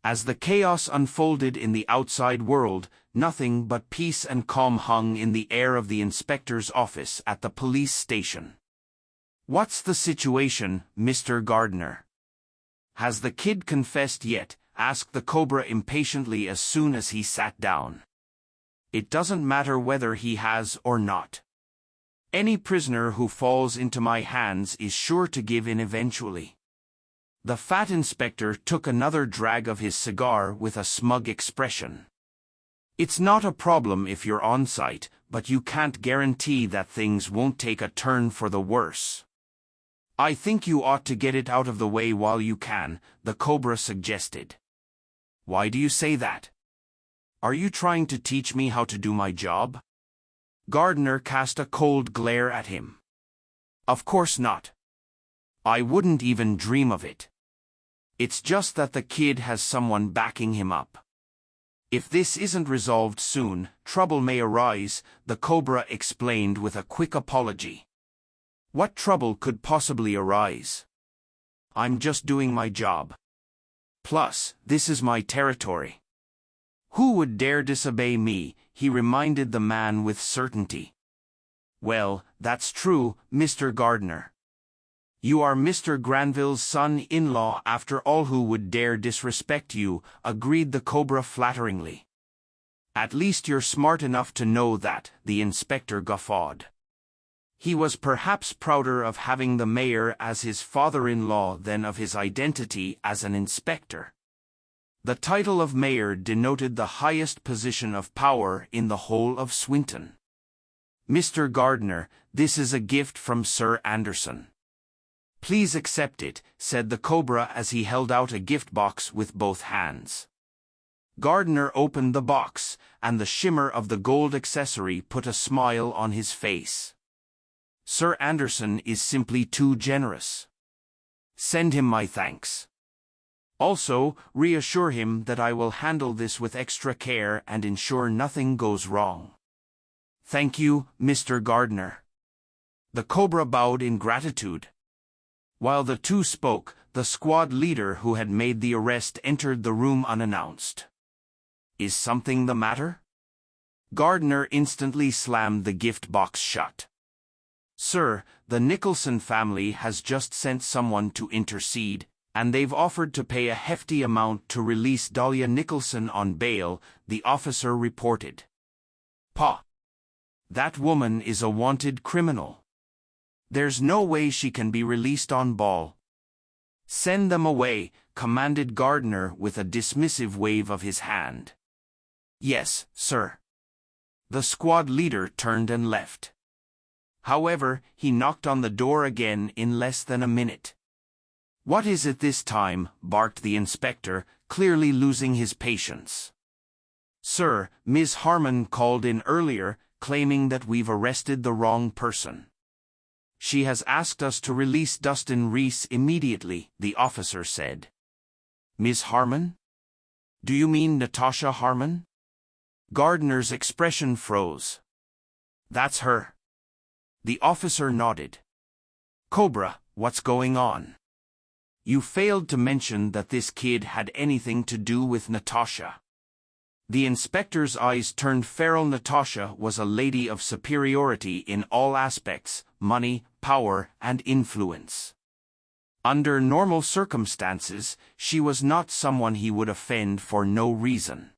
As the chaos unfolded in the outside world, nothing but peace and calm hung in the air of the inspector's office at the police station. "What's the situation, Mr. Gardner? Has the kid confessed yet?" asked the Cobra impatiently as soon as he sat down. "It doesn't matter whether he has or not. Any prisoner who falls into my hands is sure to give in eventually." The fat inspector took another drag of his cigar with a smug expression. "It's not a problem if you're on site, but you can't guarantee that things won't take a turn for the worse." "I think you ought to get it out of the way while you can," the Cobra suggested. "Why do you say that? Are you trying to teach me how to do my job?" Gardner cast a cold glare at him. "Of course not. I wouldn't even dream of it. It's just that the kid has someone backing him up. If this isn't resolved soon, trouble may arise," the Cobra explained with a quick apology. "What trouble could possibly arise? I'm just doing my job. Plus, this is my territory. Who would dare disobey me?" he reminded the man with certainty. "Well, that's true, Mr. Gardner. You are Mr. Granville's son-in-law after all. Who would dare disrespect you?" agreed the Cobra flatteringly. "At least you're smart enough to know that," the inspector guffawed. He was perhaps prouder of having the mayor as his father-in-law than of his identity as an inspector. The title of mayor denoted the highest position of power in the whole of Swinton. "Mr. Gardner, this is a gift from Sir Anderson. Please accept it," said the Cobra as he held out a gift box with both hands. Gardner opened the box, and the shimmer of the gold accessory put a smile on his face. "Sir Anderson is simply too generous. Send him my thanks. Also, reassure him that I will handle this with extra care and ensure nothing goes wrong." "Thank you, Mr. Gardner." The Cobra bowed in gratitude. While the two spoke, the squad leader who had made the arrest entered the room unannounced. "Is something the matter?" Gardner instantly slammed the gift box shut. "Sir, the Nicholson family has just sent someone to intercede, and they've offered to pay a hefty amount to release Dahlia Nicholson on bail," the officer reported. "Pa! That woman is a wanted criminal. There's no way she can be released on bail." "Send them away," commanded Gardner with a dismissive wave of his hand. "Yes, sir." The squad leader turned and left. However, he knocked on the door again in less than a minute. "What is it this time?" barked the inspector, clearly losing his patience. "Sir, Ms. Harmon called in earlier, claiming that we've arrested the wrong person. She has asked us to release Dustin Rhys immediately," the officer said. "Ms. Harmon? Do you mean Natasha Harmon?" Gardner's expression froze. "That's her." The officer nodded. "Cobra, what's going on? You failed to mention that this kid had anything to do with Natasha." The inspector's eyes turned feral. Natasha was a lady of superiority in all aspects: money, power, and influence. Under normal circumstances, she was not someone he would offend for no reason.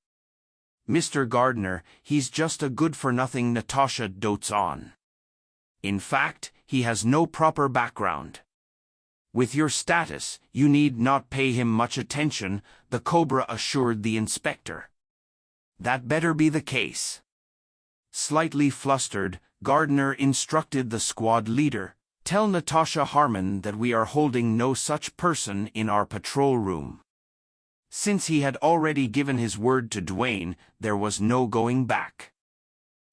"Mr. Gardner, he's just a good-for-nothing," Natasha dotes on. "In fact, he has no proper background. With your status, you need not pay him much attention," the Cobra assured the inspector. "That better be the case." Slightly flustered, Gardner instructed the squad leader, "Tell Natasha Harmon that we are holding no such person in our patrol room." Since he had already given his word to Dwayne, there was no going back.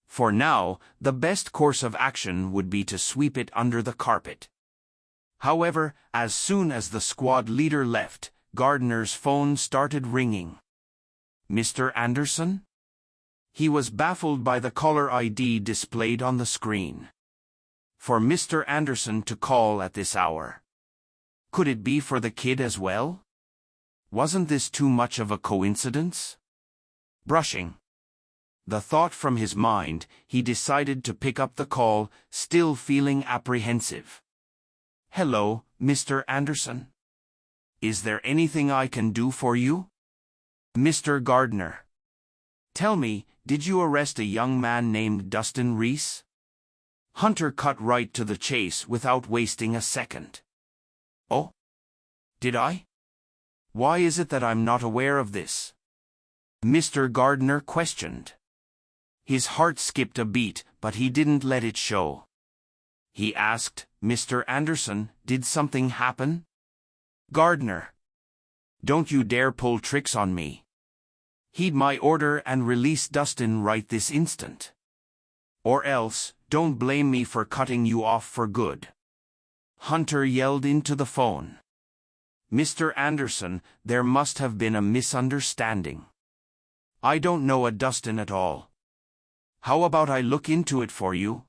For now, the best course of action would be to sweep it under the carpet. However, as soon as the squad leader left, Gardner's phone started ringing. "Mr. Anderson?" He was baffled by the caller ID displayed on the screen. For Mr. Anderson to call at this hour. Could it be for the kid as well? Wasn't this too much of a coincidence? Brushing the thought from his mind, he decided to pick up the call, still feeling apprehensive. Hello, Mr. Anderson. Is there anything I can do for you? Mr. Gardner. Tell me, did you arrest a young man named Dustin Rhys? Hunter cut right to the chase without wasting a second. Oh? Did I? Why is it that I'm not aware of this? Mr. Gardner questioned. His heart skipped a beat, but he didn't let it show. He asked, Mr. Anderson, did something happen? Gardner. Don't you dare pull tricks on me. Heed my order and release Dustin right this instant. Or else, don't blame me for cutting you off for good. Hunter yelled into the phone. Mr. Anderson, there must have been a misunderstanding. I don't know a Dustin at all. How about I look into it for you?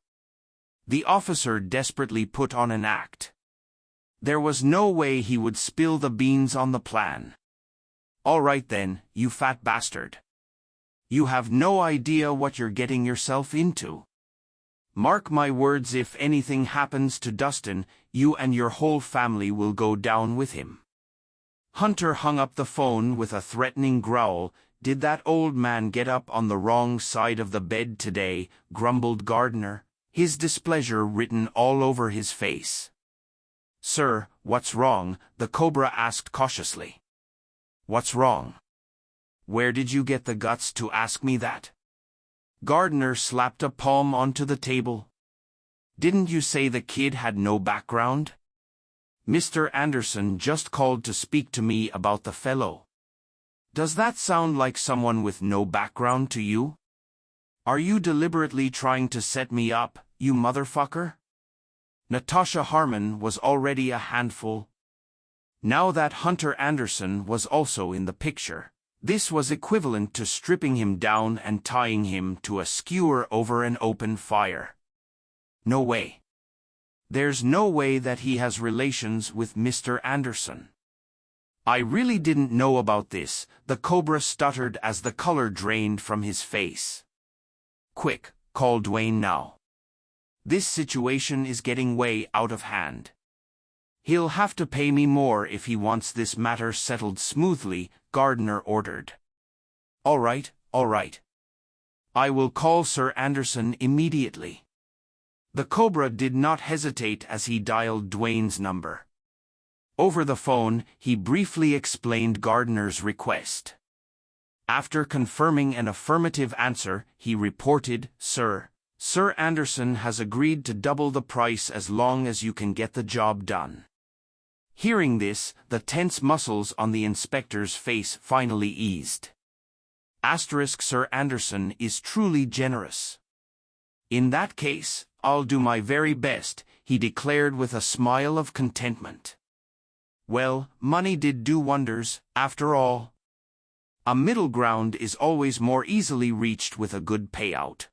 The officer desperately put on an act. There was no way he would spill the beans on the plan. All right then, you fat bastard. You have no idea what you're getting yourself into. Mark my words, if anything happens to Dustin, you and your whole family will go down with him. Hunter hung up the phone with a threatening growl. Did that old man get up on the wrong side of the bed today? Grumbled Gardner, his displeasure written all over his face. Sir, what's wrong? The Cobra asked cautiously. What's wrong? Where did you get the guts to ask me that? Gardner slapped a palm onto the table. Didn't you say the kid had no background? Mr. Anderson just called to speak to me about the fellow. Does that sound like someone with no background to you? Are you deliberately trying to set me up, you motherfucker? Natasha Harmon was already a handful. Now that Hunter Anderson was also in the picture, this was equivalent to stripping him down and tying him to a skewer over an open fire. No way. There's no way that he has relations with Mr. Anderson. I really didn't know about this, the Cobra stuttered as the color drained from his face. Quick, call Dwayne now. This situation is getting way out of hand. He'll have to pay me more if he wants this matter settled smoothly, Gardner ordered. All right. I will call Sir Anderson immediately. The Cobra did not hesitate as he dialed Dwayne's number. Over the phone, he briefly explained Gardner's request. After confirming an affirmative answer, he reported, Sir Anderson has agreed to double the price as long as you can get the job done. Hearing this, the tense muscles on the inspector's face finally eased. Sir Anderson is truly generous. In that case, I'll do my very best, he declared with a smile of contentment. Well, money did do wonders, after all. A middle ground is always more easily reached with a good payout.